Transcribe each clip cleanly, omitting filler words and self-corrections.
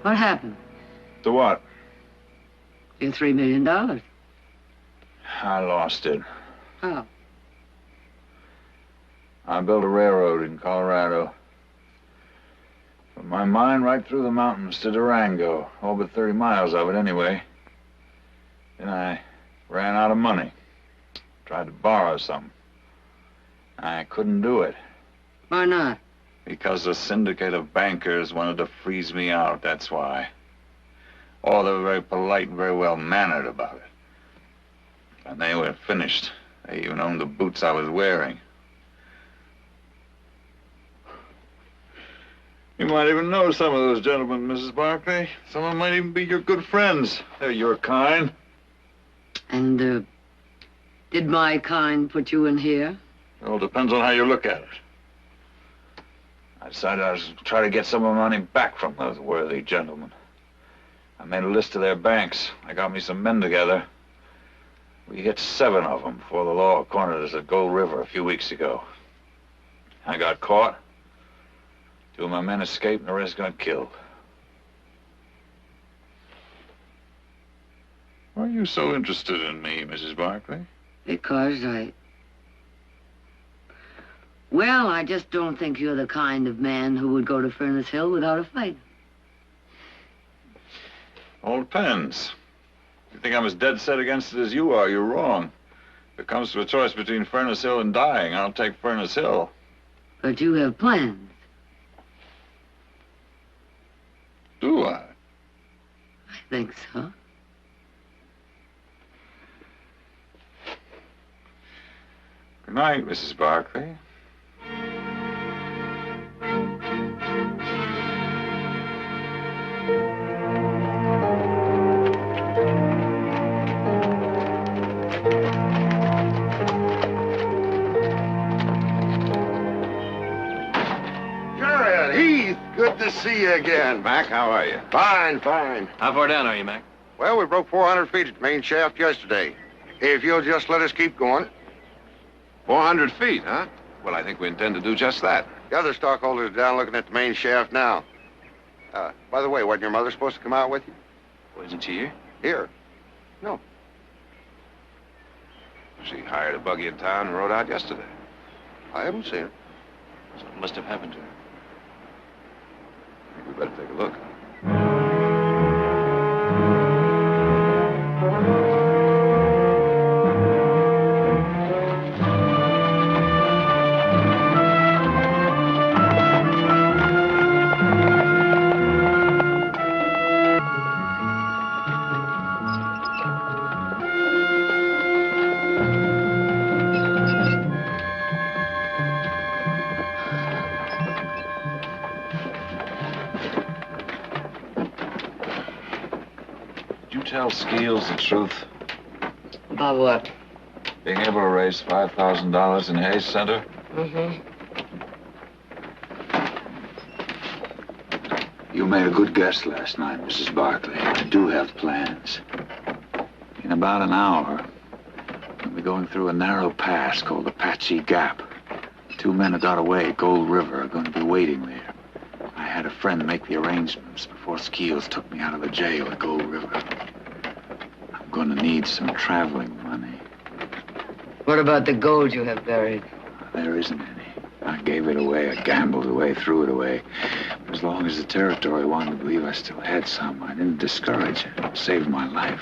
What happened? To what? Your $3 million. I lost it. How? I built a railroad in Colorado. From my mine right through the mountains to Durango. All but 30 miles of it anyway. Then I ran out of money. Tried to borrow some. I couldn't do it. Why not? Because a syndicate of bankers wanted to freeze me out, that's why. Oh, they were very polite and very well-mannered about it. And they were finished. They even owned the boots I was wearing. You might even know some of those gentlemen, Mrs. Barclay. Some of them might even be your good friends. They're your kind. And, did my kind put you in here? Well, it depends on how you look at it. I decided I was trying to get some of my money back from those worthy gentlemen. I made a list of their banks. I got me some men together. We hit 7 of them before the law cornered us at Gold River a few weeks ago. I got caught. 2 of my men escaped and the rest got killed. Why are you so interested in me, Mrs. Barclay? Because Well, I just don't think you're the kind of man who would go to Furnace Hill without a fight. All depends. If you think I'm as dead set against it as you are, you're wrong. If it comes to a choice between Furnace Hill and dying, I'll take Furnace Hill. But you have plans. Do I? I think so. Good night, Mrs. Barclay. Good to see you again. Mac, how are you? Fine, fine. How far down are you, Mac? Well, we broke 400 feet at the main shaft yesterday. If you'll just let us keep going. 400 feet, huh? Well, I think we intend to do just that. The other stockholders are down looking at the main shaft now. By the way, wasn't your mother supposed to come out with you? Well, isn't she here? Here? No. She hired a buggy in town and rode out yesterday. I haven't seen her. Something must have happened to her. I think we better take a look. Tell Skeels the truth. About what? Being able to raise $5,000 in Hayes Center? Mm-hmm. You made a good guess last night, Mrs. Barclay. I do have plans. In about an hour, we'll be going through a narrow pass called Apache Gap. 2 men who got away at Gold River are going to be waiting there. I had a friend make the arrangements before Skeels took me out of the jail at Gold River. I'm going to need some traveling money. What about the gold you have buried? There isn't any. I gave it away. I gambled away, threw it away. But as long as the territory wanted to believe I still had some, I didn't discourage it. It saved my life.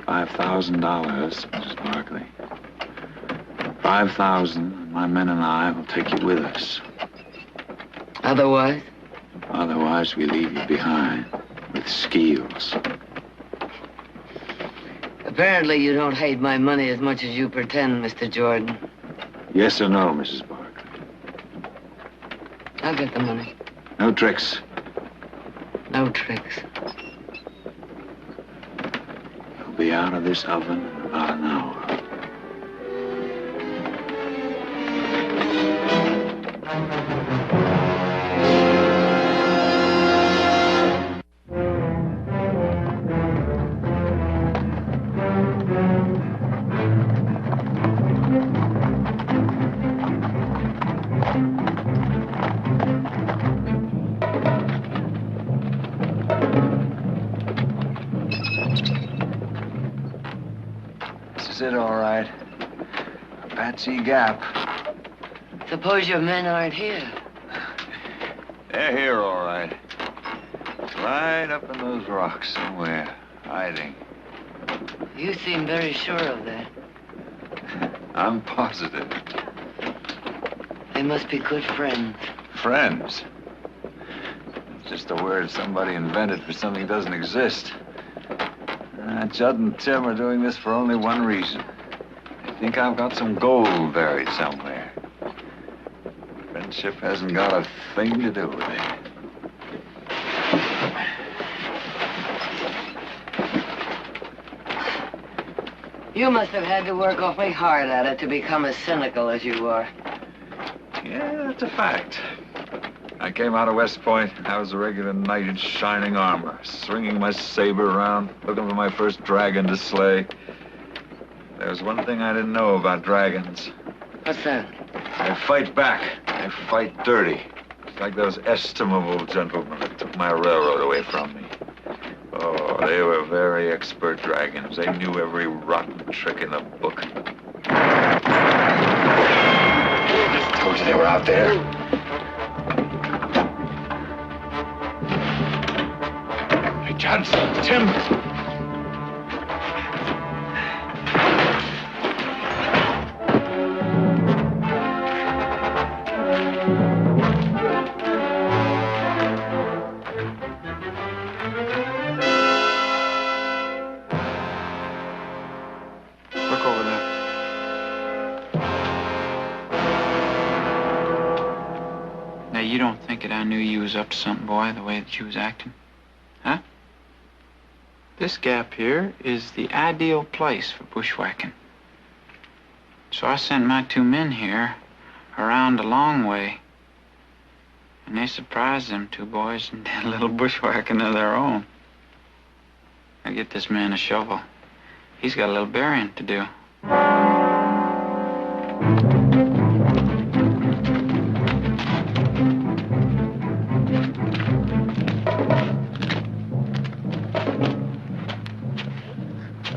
$5,000, Mrs. Barclay. 5,000, my men and I will take you with us. Otherwise? Otherwise, we leave you behind with Skeels. Apparently, you don't hate my money as much as you pretend, Mr. Jordan. Yes or no, Mrs. Barclay? I'll get the money. No tricks. No tricks. You'll be out of this oven in about an hour. That's it, all right. Patsy Gap. Suppose your men aren't here. They're here, all right. Right up in those rocks somewhere, hiding. You seem very sure of that. I'm positive. They must be good friends. Friends. It's just a word somebody invented for something that doesn't exist. Judd and Tim are doing this for only one reason. They think I've got some gold buried somewhere. Friendship hasn't got a thing to do with it. You must have had to work awfully hard at it to become as cynical as you are. Yeah, that's a fact. I came out of West Point. I was a regular knight in shining armor, swinging my saber around, looking for my first dragon to slay. There was one thing I didn't know about dragons. What's that? They fight back. They fight dirty. Like those estimable gentlemen that took my railroad away from me. Oh, they were very expert dragons. They knew every rotten trick in the book. I told you they were out there. Hey, Johnson, Tim. Look over there. Now, you don't think that I knew you was up to something, boy, the way that you was acting? Huh? This gap here is the ideal place for bushwhacking. So I sent my 2 men here around a long way. And they surprised them 2 boys and did a little bushwhacking of their own. Now get this man a shovel. He's got a little burying to do.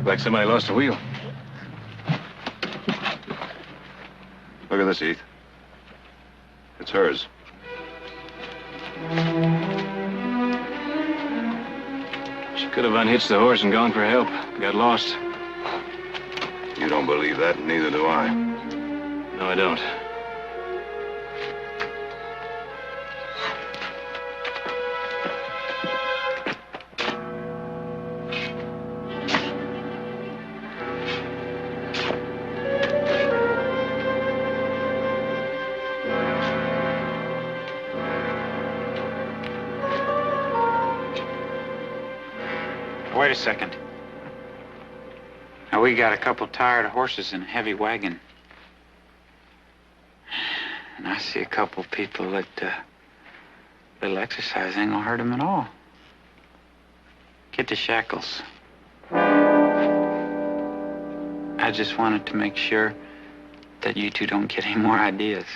Like somebody lost a wheel. Look at this, Heath. It's hers. She could have unhitched the horse and gone for help. Got lost. You don't believe that, and neither do I. No, I don't. Wait a second. Now, we got a couple tired horses and a heavy wagon. And I see a couple people that, little exercise ain't gonna hurt them at all. Get the shackles. I just wanted to make sure that you 2 don't get any more ideas.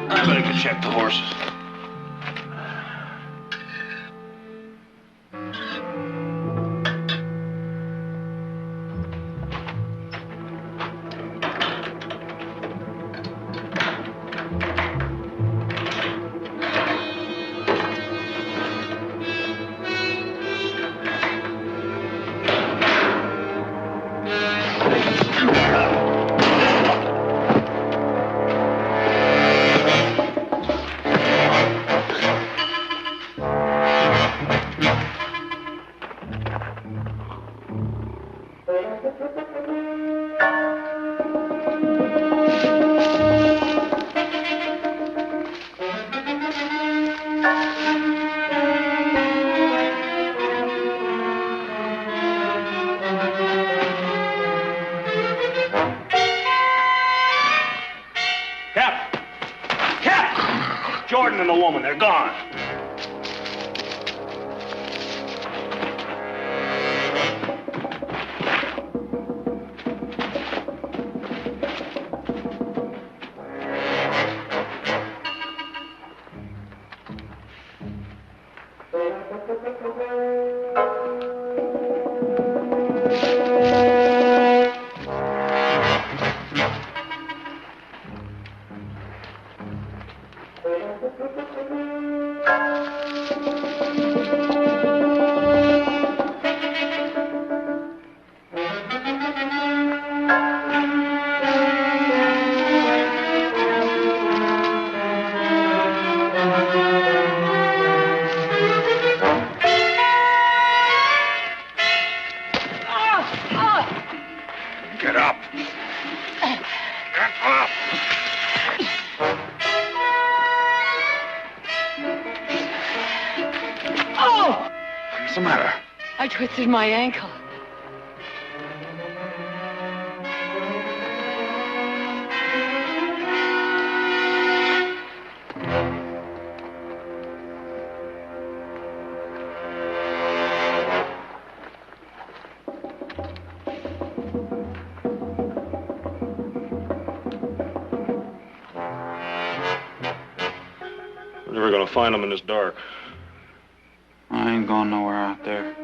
I better go check the horses. Jordan and the woman. They're gone. Get up. Get up. Oh! What's the matter? I twisted my ankle. We're never gonna find them in this dark. I ain't going nowhere out there.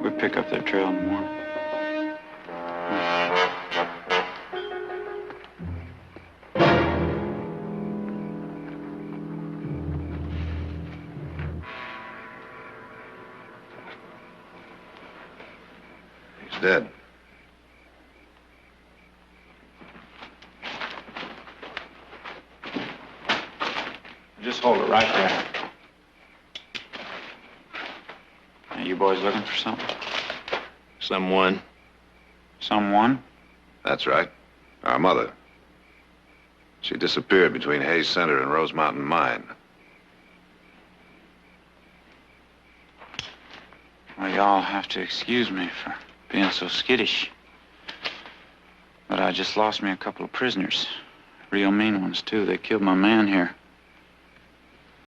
We'll pick up their trail in the morning. He's dead. Just hold it right there. Are you boys looking for something? Someone. Someone? That's right. Our mother. She disappeared between Hayes Center and Rose Mountain Mine. Well, y'all have to excuse me for being so skittish. But I just lost me a couple of prisoners. Real mean ones, too. They killed my man here.